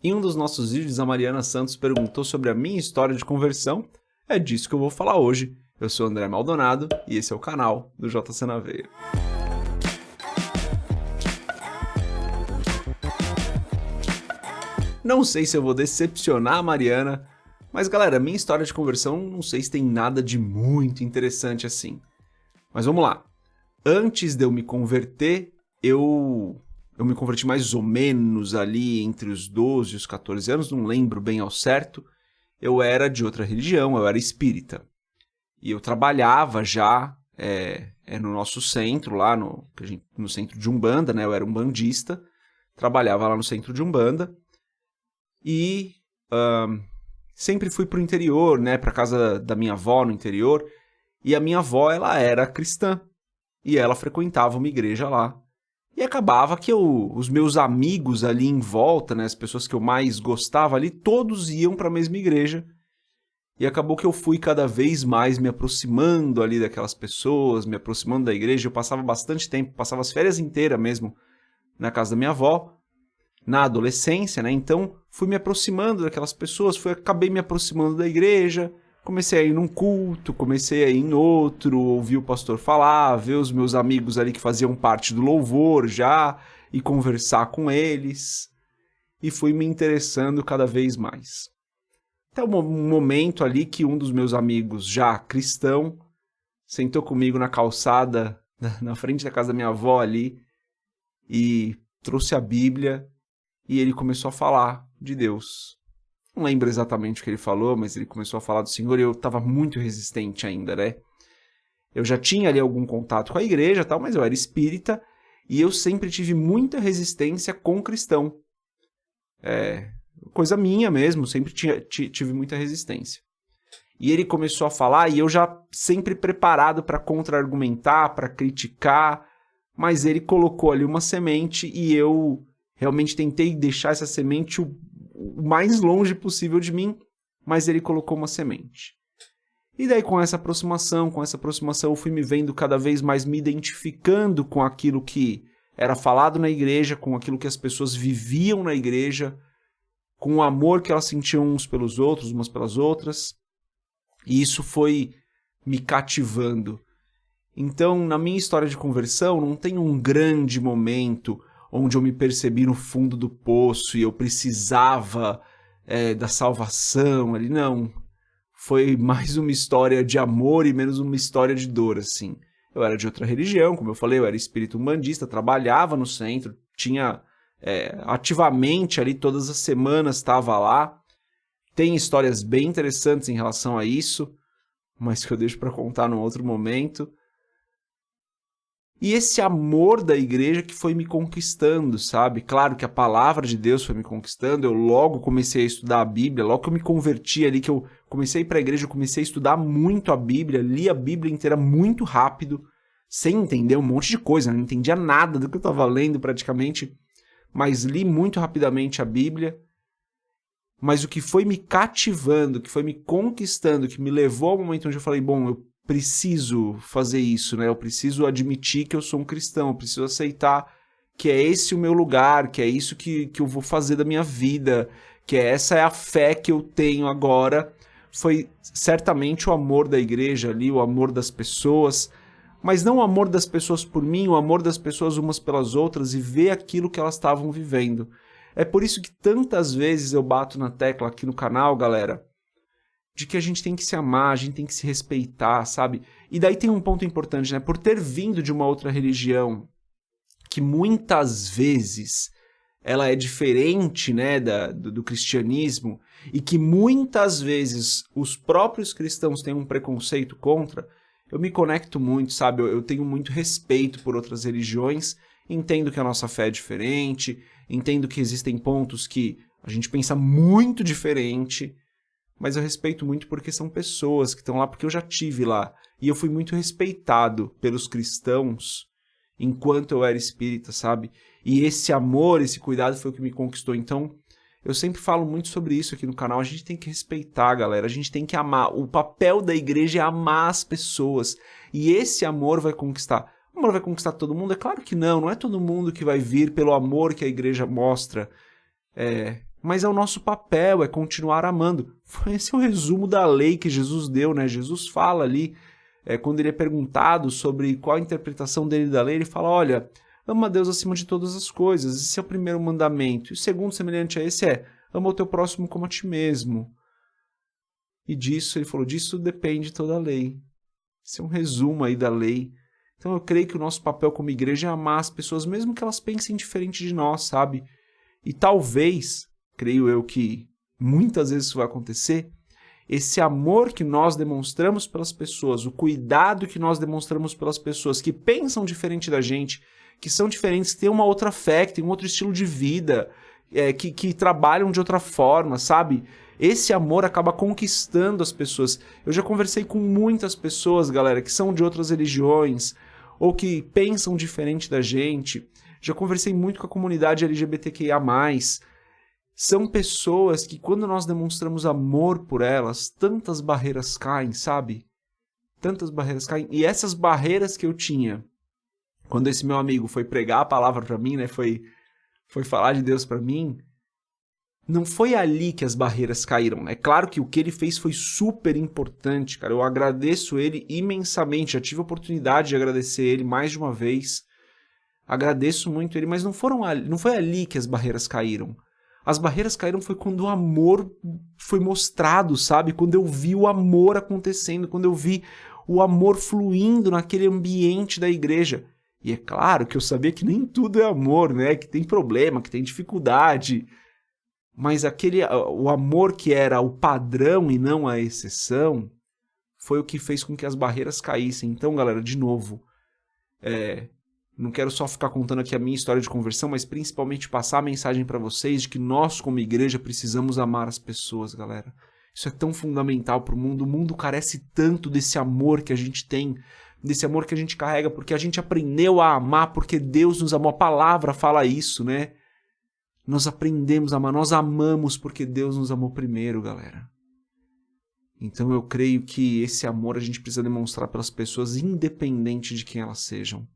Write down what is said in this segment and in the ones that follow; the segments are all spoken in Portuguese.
Em um dos nossos vídeos, a Mariana Santos perguntou sobre a minha história de conversão. É disso que eu vou falar hoje. Eu sou o André Maldonado e esse é o canal do JC na Veia. Não sei se eu vou decepcionar a Mariana, mas galera, minha história de conversão não sei se tem nada de muito interessante assim. Mas vamos lá. Antes de eu me converter, eu me converti mais ou menos ali entre os 12 e os 14 anos, não lembro bem ao certo. Eu era de outra religião, eu era espírita. E eu trabalhava já no nosso centro, lá no centro de Umbanda, né? Eu era umbandista, trabalhava lá no centro de Umbanda. E sempre fui pro interior, né? Pra casa da minha avó no interior. E a minha avó, ela era cristã. E ela frequentava uma igreja lá. E acabava que os meus amigos ali em volta, né, as pessoas que eu mais gostava ali, todos iam para a mesma igreja. E acabou que eu fui cada vez mais me aproximando ali daquelas pessoas, me aproximando da igreja. Eu passava bastante tempo, passava as férias inteiras mesmo na casa da minha avó, na adolescência, né? Então fui me aproximando daquelas pessoas, acabei me aproximando da igreja. Comecei a ir num culto, comecei a ir em outro, ouvir o pastor falar, ver os meus amigos ali que faziam parte do louvor já, e conversar com eles. E fui me interessando cada vez mais. Até um momento ali que um dos meus amigos, já cristão, sentou comigo na calçada, na frente da casa da minha avó ali, e trouxe a Bíblia, e ele começou a falar de Deus. Não lembro exatamente o que ele falou, mas ele começou a falar do Senhor e eu estava muito resistente ainda, né? Eu já tinha ali algum contato com a igreja e tal, mas eu era espírita e eu sempre tive muita resistência com cristão. Coisa minha mesmo, sempre tive muita resistência. E ele começou a falar e eu já sempre preparado para contra-argumentar, para criticar, mas ele colocou ali uma semente e eu realmente tentei deixar essa semente o mais longe possível de mim, mas ele colocou uma semente. E daí com essa aproximação eu fui me vendo cada vez mais me identificando com aquilo que era falado na igreja, com aquilo que as pessoas viviam na igreja, com o amor que elas sentiam uns pelos outros, umas pelas outras, e isso foi me cativando. Então, na minha história de conversão, não tem um grande momento onde eu me percebi no fundo do poço e eu precisava da salvação ali, não. Foi mais uma história de amor e menos uma história de dor, assim. Eu era de outra religião, como eu falei, eu era espírita umbandista, trabalhava no centro, tinha ativamente ali todas as semanas, estava lá. Tem histórias bem interessantes em relação a isso, mas que eu deixo para contar num outro momento. E esse amor da igreja que foi me conquistando, sabe? Claro que a palavra de Deus foi me conquistando, eu logo comecei a estudar a Bíblia, logo que eu me converti ali, que eu comecei a ir para a igreja, eu comecei a estudar muito a Bíblia, li a Bíblia inteira muito rápido, sem entender um monte de coisa, não entendia nada do que eu estava lendo praticamente, mas li muito rapidamente a Bíblia. Mas o que foi me cativando, o que foi me conquistando, que me levou ao momento onde eu falei, bom, eu preciso fazer isso, né? Eu preciso admitir que eu sou um cristão, eu preciso aceitar que é esse o meu lugar, que é isso que eu vou fazer da minha vida, que essa é a fé que eu tenho agora. Foi certamente o amor da igreja ali, o amor das pessoas, mas não o amor das pessoas por mim, o amor das pessoas umas pelas outras e ver aquilo que elas estavam vivendo. É por isso que tantas vezes eu bato na tecla aqui no canal, galera, de que a gente tem que se amar, a gente tem que se respeitar, sabe? E daí tem um ponto importante, né? Por ter vindo de uma outra religião, que muitas vezes ela é diferente, né, do cristianismo, e que muitas vezes os próprios cristãos têm um preconceito contra, eu me conecto muito, sabe? Eu tenho muito respeito por outras religiões, entendo que a nossa fé é diferente, entendo que existem pontos que a gente pensa muito diferente, mas eu respeito muito porque são pessoas que estão lá, porque eu já tive lá. E eu fui muito respeitado pelos cristãos enquanto eu era espírita, sabe? E esse amor, esse cuidado foi o que me conquistou. Então, eu sempre falo muito sobre isso aqui no canal. A gente tem que respeitar, galera. A gente tem que amar. O papel da igreja é amar as pessoas. E esse amor vai conquistar. O amor vai conquistar todo mundo? É claro que não. Não é todo mundo que vai vir pelo amor que a igreja mostra. mas é o nosso papel, é continuar amando. Esse é o resumo da lei que Jesus deu, né? Jesus fala ali, quando ele é perguntado sobre qual a interpretação dele da lei, ele fala, olha, ama a Deus acima de todas as coisas, esse é o primeiro mandamento. E o segundo, semelhante a esse, ama o teu próximo como a ti mesmo. E disso, ele falou, disso depende toda a lei. Esse é um resumo aí da lei. Então eu creio que o nosso papel como igreja é amar as pessoas, mesmo que elas pensem diferente de nós, sabe? E talvez, creio eu que muitas vezes isso vai acontecer, esse amor que nós demonstramos pelas pessoas, o cuidado que nós demonstramos pelas pessoas que pensam diferente da gente, que são diferentes, que têm uma outra fé, que têm um outro estilo de vida, que trabalham de outra forma, sabe? Esse amor acaba conquistando as pessoas. Eu já conversei com muitas pessoas, galera, que são de outras religiões ou que pensam diferente da gente. Já conversei muito com a comunidade LGBTQIA+. São pessoas que, quando nós demonstramos amor por elas, tantas barreiras caem, sabe? Tantas barreiras caem. E essas barreiras que eu tinha, quando esse meu amigo foi pregar a palavra pra mim, né? Foi falar de Deus pra mim, não foi ali que as barreiras caíram. É claro que o que ele fez foi super importante, cara. Eu agradeço ele imensamente. Já tive a oportunidade de agradecer ele mais de uma vez. Agradeço muito ele, mas não foi ali que as barreiras caíram. As barreiras caíram foi quando o amor foi mostrado, sabe? Quando eu vi o amor acontecendo, quando eu vi o amor fluindo naquele ambiente da igreja. E é claro que eu sabia que nem tudo é amor, né? Que tem problema, que tem dificuldade. Mas o amor que era o padrão e não a exceção foi o que fez com que as barreiras caíssem. Então, galera, de novo, não quero só ficar contando aqui a minha história de conversão, mas principalmente passar a mensagem para vocês de que nós, como igreja, precisamos amar as pessoas, galera. Isso é tão fundamental para o mundo. O mundo carece tanto desse amor que a gente tem, desse amor que a gente carrega, porque a gente aprendeu a amar, porque Deus nos amou. A palavra fala isso, né? Nós aprendemos a amar, nós amamos porque Deus nos amou primeiro, galera. Então eu creio que esse amor a gente precisa demonstrar pelas pessoas, independente de quem elas sejam.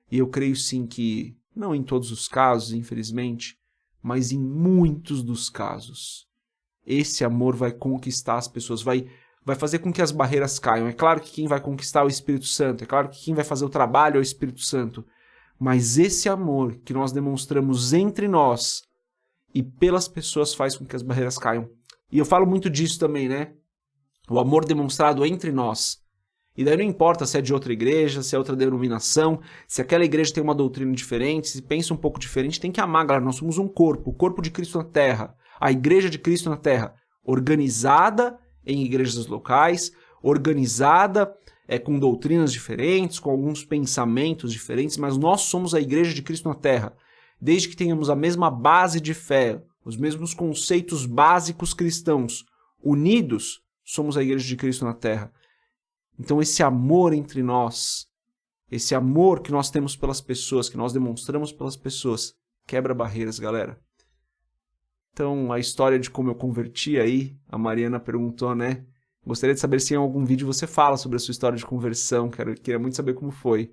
E eu creio sim que, não em todos os casos, infelizmente, mas em muitos dos casos, esse amor vai conquistar as pessoas, vai fazer com que as barreiras caiam. É claro que quem vai conquistar é o Espírito Santo, é claro que quem vai fazer o trabalho é o Espírito Santo, mas esse amor que nós demonstramos entre nós e pelas pessoas faz com que as barreiras caiam. E eu falo muito disso também, né? O amor demonstrado entre nós. E daí não importa se é de outra igreja, se é outra denominação, se aquela igreja tem uma doutrina diferente, se pensa um pouco diferente, tem que amar, galera. Nós somos um corpo, o corpo de Cristo na Terra, a igreja de Cristo na Terra, organizada em igrejas locais, organizada com doutrinas diferentes, com alguns pensamentos diferentes, mas nós somos a igreja de Cristo na Terra. Desde que tenhamos a mesma base de fé, os mesmos conceitos básicos cristãos, unidos, somos a igreja de Cristo na Terra. Então esse amor entre nós, esse amor que nós temos pelas pessoas, que nós demonstramos pelas pessoas, quebra barreiras, galera. Então a história de como eu converti aí, a Mariana perguntou, né? Gostaria de saber se em algum vídeo você fala sobre a sua história de conversão, queria muito saber como foi.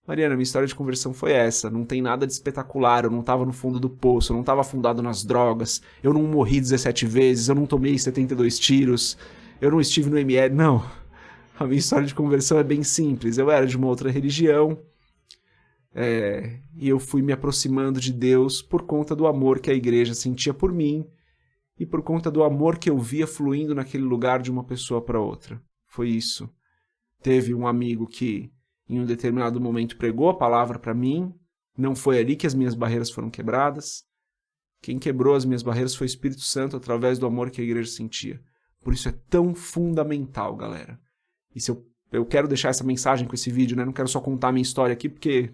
Mariana, minha história de conversão foi essa, não tem nada de espetacular, eu não estava no fundo do poço, eu não estava afundado nas drogas, eu não morri 17 vezes, eu não tomei 72 tiros, eu não estive no ML, não. A minha história de conversão é bem simples, eu era de uma outra religião, e eu fui me aproximando de Deus por conta do amor que a igreja sentia por mim, e por conta do amor que eu via fluindo naquele lugar de uma pessoa para outra. Foi isso. Teve um amigo que, em um determinado momento, pregou a palavra para mim. Não foi ali que as minhas barreiras foram quebradas. Quem quebrou as minhas barreiras foi o Espírito Santo através do amor que a igreja sentia. Por isso é tão fundamental, galera. E se eu quero deixar essa mensagem com esse vídeo, né? Não quero só contar a minha história aqui, porque...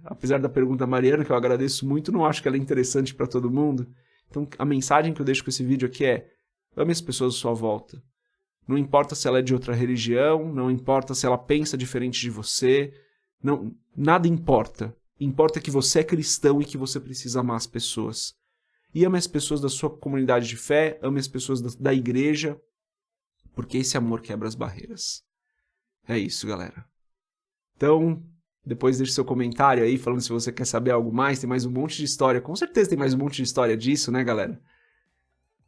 apesar da pergunta da Mariana, que eu agradeço muito, não acho que ela é interessante para todo mundo. Então, a mensagem que eu deixo com esse vídeo aqui é: ame as pessoas à sua volta. Não importa se ela é de outra religião, não importa se ela pensa diferente de você, não, nada importa. Importa que você é cristão e que você precisa amar as pessoas. E ame as pessoas da sua comunidade de fé, ame as pessoas da igreja, porque esse amor quebra as barreiras. É isso, galera. Então, Depois deixe seu comentário aí, falando se você quer saber algo mais. Tem mais um monte de história. Com certeza tem mais um monte de história disso, né, galera?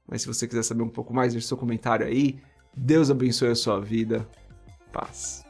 Mas se você quiser saber um pouco mais, deixe seu comentário aí. Deus abençoe a sua vida. Paz.